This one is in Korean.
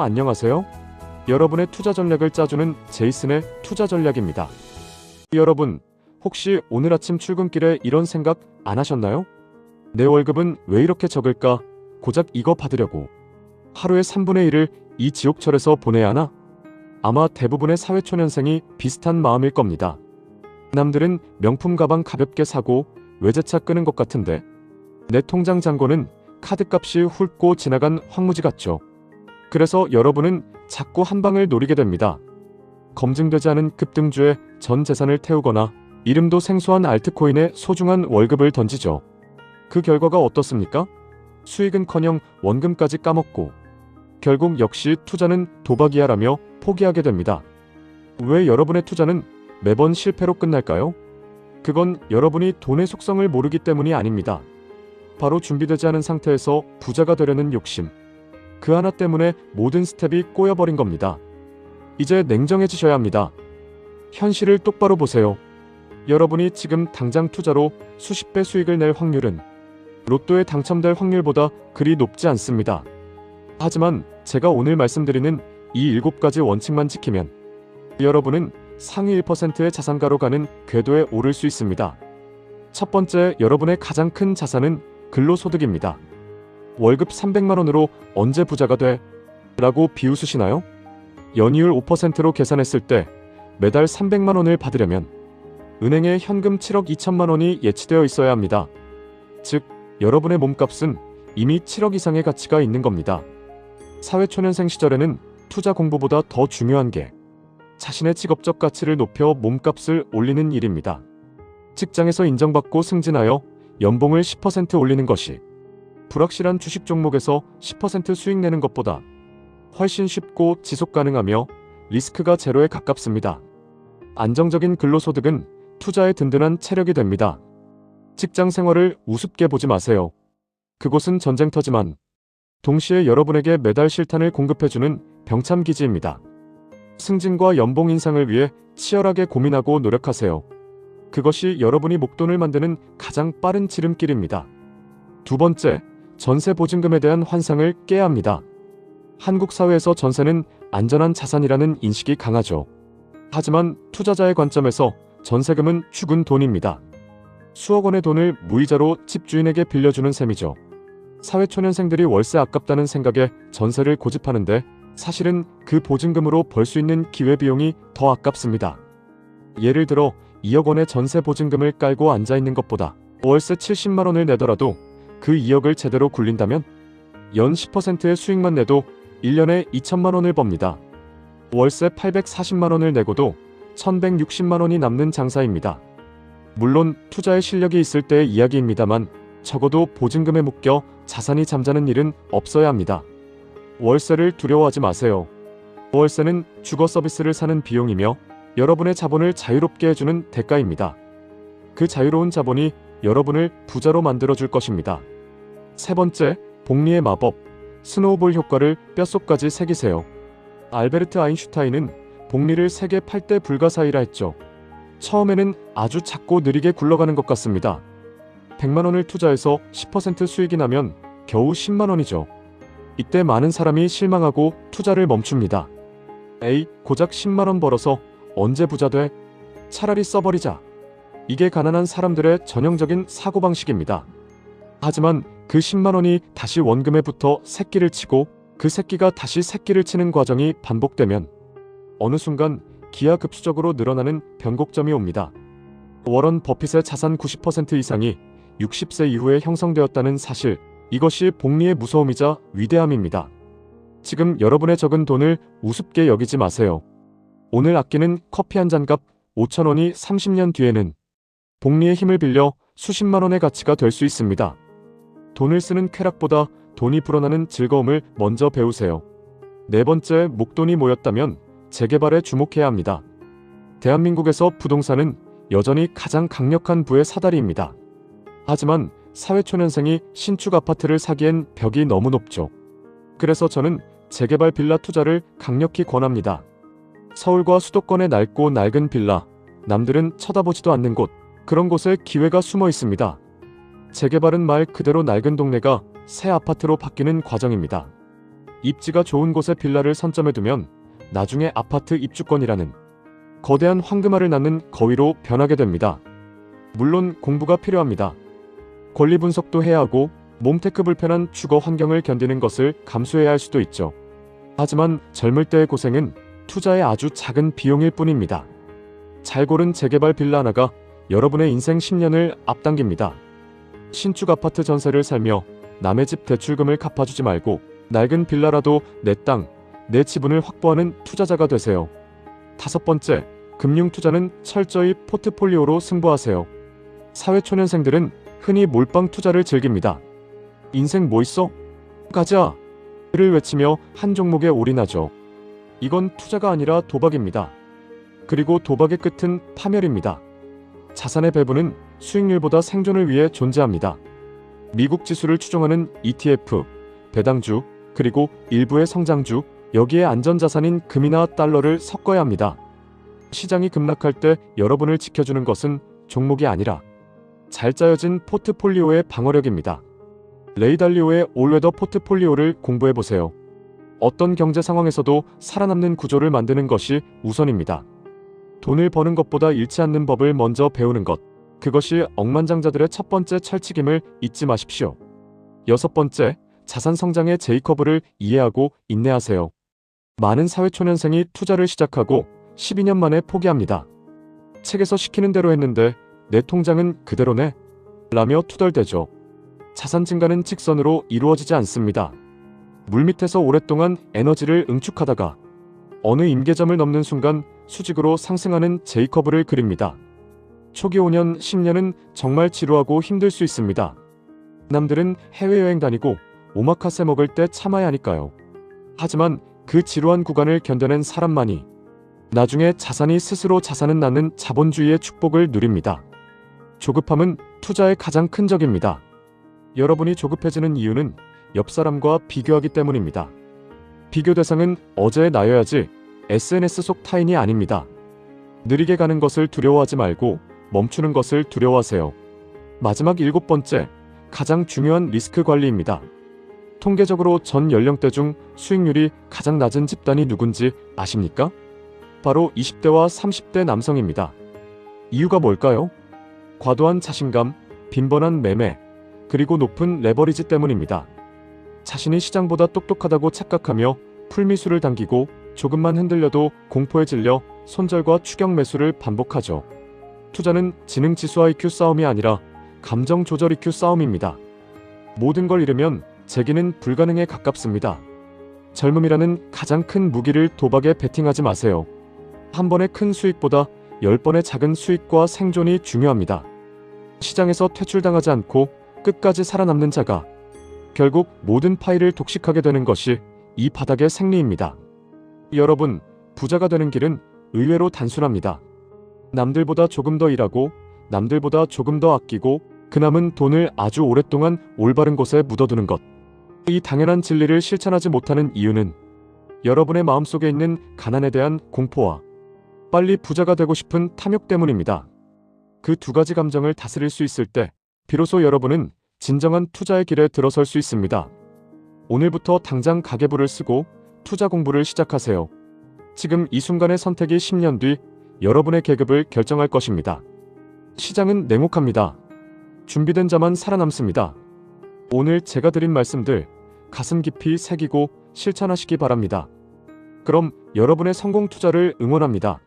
안녕하세요. 여러분의 투자 전략을 짜주는 제이슨의 투자 전략입니다. 여러분, 혹시 오늘 아침 출근길에 이런 생각 안 하셨나요? 내 월급은 왜 이렇게 적을까? 고작 이거 받으려고 하루의 3분의 1을 이 지옥철에서 보내야 하나? 아마 대부분의 사회초년생이 비슷한 마음일 겁니다. 남들은 명품 가방 가볍게 사고 외제차 끄는 것 같은데 내 통장 잔고는 카드값이 훑고 지나간 황무지 같죠. 그래서 여러분은 자꾸 한 방을 노리게 됩니다. 검증되지 않은 급등주에 전 재산을 태우거나 이름도 생소한 알트코인에 소중한 월급을 던지죠. 그 결과가 어떻습니까? 수익은커녕 원금까지 까먹고 결국 역시 투자는 도박이야라며 포기하게 됩니다. 왜 여러분의 투자는 매번 실패로 끝날까요? 그건 여러분이 돈의 속성을 모르기 때문이 아닙니다. 바로 준비되지 않은 상태에서 부자가 되려는 욕심. 그 하나 때문에 모든 스텝이 꼬여버린 겁니다. 이제 냉정해지셔야 합니다. 현실을 똑바로 보세요. 여러분이 지금 당장 투자로 수십 배 수익을 낼 확률은 로또에 당첨될 확률보다 그리 높지 않습니다. 하지만 제가 오늘 말씀드리는 이 7가지 원칙만 지키면 여러분은 상위 1%의 자산가로 가는 궤도에 오를 수 있습니다. 첫 번째, 여러분의 가장 큰 자산은 근로소득입니다. 월급 300만원으로 언제 부자가 돼? 라고 비웃으시나요? 연이율 5%로 계산했을 때 매달 300만원을 받으려면 은행에 현금 7억 2천만원이 예치되어 있어야 합니다. 즉, 여러분의 몸값은 이미 7억 이상의 가치가 있는 겁니다. 사회초년생 시절에는 투자 공부보다 더 중요한 게 자신의 직업적 가치를 높여 몸값을 올리는 일입니다. 직장에서 인정받고 승진하여 연봉을 10% 올리는 것이 불확실한 주식 종목에서 10% 수익 내는 것보다 훨씬 쉽고 지속 가능하며 리스크가 제로에 가깝습니다. 안정적인 근로소득은 투자의 든든한 체력이 됩니다. 직장 생활을 우습게 보지 마세요. 그곳은 전쟁터지만 동시에 여러분에게 매달 실탄을 공급해주는 병참기지입니다. 승진과 연봉 인상을 위해 치열하게 고민하고 노력하세요. 그것이 여러분이 목돈을 만드는 가장 빠른 지름길입니다. 두 번째, 전세 보증금에 대한 환상을 깨야 합니다. 한국 사회에서 전세는 안전한 자산이라는 인식이 강하죠. 하지만 투자자의 관점에서 전세금은 죽은 돈입니다. 수억 원의 돈을 무이자로 집주인에게 빌려주는 셈이죠. 사회초년생들이 월세 아깝다는 생각에 전세를 고집하는데 사실은 그 보증금으로 벌 수 있는 기회비용이 더 아깝습니다. 예를 들어 2억 원의 전세 보증금을 깔고 앉아있는 것보다 월세 70만 원을 내더라도 그 2억을 제대로 굴린다면 연 10%의 수익만 내도 1년에 2천만 원을 법니다. 월세 840만 원을 내고도 1160만 원이 남는 장사입니다. 물론 투자의 실력이 있을 때의 이야기입니다만 적어도 보증금에 묶여 자산이 잠자는 일은 없어야 합니다. 월세를 두려워하지 마세요. 월세는 주거 서비스를 사는 비용이며 여러분의 자본을 자유롭게 해주는 대가입니다. 그 자유로운 자본이 여러분을 부자로 만들어줄 것입니다. 세 번째, 복리의 마법, 스노우볼 효과를 뼛속까지 새기세요. 알베르트 아인슈타인은 복리를 세계 8대 불가사의라 했죠. 처음에는 아주 작고 느리게 굴러가는 것 같습니다. 100만 원을 투자해서 10% 수익이 나면 겨우 10만 원이죠. 이때 많은 사람이 실망하고 투자를 멈춥니다. 에이, 고작 10만 원 벌어서 언제 부자 돼? 차라리 써버리자. 이게 가난한 사람들의 전형적인 사고방식입니다. 하지만 그 10만 원이 다시 원금에 붙어 새끼를 치고 그 새끼가 다시 새끼를 치는 과정이 반복되면 어느 순간 기하급수적으로 늘어나는 변곡점이 옵니다. 워런 버핏의 자산 90% 이상이 60세 이후에 형성되었다는 사실, 이것이 복리의 무서움이자 위대함입니다. 지금 여러분의 적은 돈을 우습게 여기지 마세요. 오늘 아끼는 커피 한 잔 값 5천 원이 30년 뒤에는 복리의 힘을 빌려 수십만 원의 가치가 될 수 있습니다. 돈을 쓰는 쾌락보다 돈이 불어나는 즐거움을 먼저 배우세요. 네 번째, 목돈이 모였다면 재개발에 주목해야 합니다. 대한민국에서 부동산은 여전히 가장 강력한 부의 사다리입니다. 하지만 사회초년생이 신축 아파트를 사기엔 벽이 너무 높죠. 그래서 저는 재개발 빌라 투자를 강력히 권합니다. 서울과 수도권의 낡고 낡은 빌라, 남들은 쳐다보지도 않는 곳, 그런 곳에 기회가 숨어 있습니다. 재개발은 말 그대로 낡은 동네가 새 아파트로 바뀌는 과정입니다. 입지가 좋은 곳에 빌라를 선점해두면 나중에 아파트 입주권이라는 거대한 황금알을 낳는 거위로 변하게 됩니다. 물론 공부가 필요합니다. 권리 분석도 해야 하고 몸테크 불편한 주거 환경을 견디는 것을 감수해야 할 수도 있죠. 하지만 젊을 때의 고생은 투자의 아주 작은 비용일 뿐입니다. 잘 고른 재개발 빌라 하나가 여러분의 인생 10년을 앞당깁니다. 신축 아파트 전세를 살며 남의 집 대출금을 갚아주지 말고 낡은 빌라라도 내 땅, 내 지분을 확보하는 투자자가 되세요. 5번째, 금융 투자는 철저히 포트폴리오로 승부하세요. 사회초년생들은 흔히 몰빵 투자를 즐깁니다. 인생 뭐 있어? 가자! 를 외치며 한 종목에 올인하죠. 이건 투자가 아니라 도박입니다. 그리고 도박의 끝은 파멸입니다. 자산의 배분은 수익률보다 생존을 위해 존재합니다. 미국 지수를 추종하는 ETF, 배당주, 그리고 일부의 성장주, 여기에 안전자산인 금이나 달러를 섞어야 합니다. 시장이 급락할 때 여러분을 지켜주는 것은 종목이 아니라 잘 짜여진 포트폴리오의 방어력입니다. 레이 달리오의 올웨더 포트폴리오를 공부해보세요. 어떤 경제 상황에서도 살아남는 구조를 만드는 것이 우선입니다. 돈을 버는 것보다 잃지 않는 법을 먼저 배우는 것. 그것이 억만장자들의 첫 번째 철칙임을 잊지 마십시오. 6번째, 자산 성장의 제이커브를 이해하고 인내하세요. 많은 사회초년생이 투자를 시작하고 12년 만에 포기합니다. 책에서 시키는 대로 했는데 내 통장은 그대로네? 라며 투덜대죠. 자산 증가는 직선으로 이루어지지 않습니다. 물밑에서 오랫동안 에너지를 응축하다가 어느 임계점을 넘는 순간 수직으로 상승하는 제이커브를 그립니다. 초기 5년, 10년은 정말 지루하고 힘들 수 있습니다. 남들은 해외여행 다니고 오마카세 먹을 때 참아야 하니까요. 하지만 그 지루한 구간을 견뎌낸 사람만이 나중에 자산이 스스로 자산은 낳는 자본주의의 축복을 누립니다. 조급함은 투자의 가장 큰 적입니다. 여러분이 조급해지는 이유는 옆 사람과 비교하기 때문입니다. 비교 대상은 어제의 나여야지 SNS 속 타인이 아닙니다. 느리게 가는 것을 두려워하지 말고 멈추는 것을 두려워하세요. 마지막 7번째, 가장 중요한 리스크 관리입니다. 통계적으로 전 연령대 중 수익률이 가장 낮은 집단이 누군지 아십니까? 바로 20대와 30대 남성입니다. 이유가 뭘까요? 과도한 자신감, 빈번한 매매, 그리고 높은 레버리지 때문입니다. 자신이 시장보다 똑똑하다고 착각하며 풀미수를 당기고 조금만 흔들려도 공포에 질려 손절과 추격 매수를 반복하죠. 투자는 지능 지수 IQ 싸움이 아니라 감정 조절 EQ 싸움입니다. 모든 걸 잃으면 재기는 불가능에 가깝습니다. 젊음이라는 가장 큰 무기를 도박에 베팅하지 마세요. 한 번의 큰 수익보다 10번의 작은 수익과 생존이 중요합니다. 시장에서 퇴출당하지 않고 끝까지 살아남는 자가 결국 모든 파일을 독식하게 되는 것이 이 바닥의 생리입니다. 여러분, 부자가 되는 길은 의외로 단순합니다. 남들보다 조금 더 일하고 남들보다 조금 더 아끼고 그 남은 돈을 아주 오랫동안 올바른 곳에 묻어두는 것. 이 당연한 진리를 실천하지 못하는 이유는 여러분의 마음속에 있는 가난에 대한 공포와 빨리 부자가 되고 싶은 탐욕 때문입니다. 그 두 가지 감정을 다스릴 수 있을 때 비로소 여러분은 진정한 투자의 길에 들어설 수 있습니다. 오늘부터 당장 가계부를 쓰고 투자 공부를 시작하세요. 지금 이 순간의 선택이 10년 뒤 여러분의 계급을 결정할 것입니다. 시장은 냉혹합니다. 준비된 자만 살아남습니다. 오늘 제가 드린 말씀들 가슴 깊이 새기고 실천하시기 바랍니다. 그럼 여러분의 성공 투자를 응원합니다.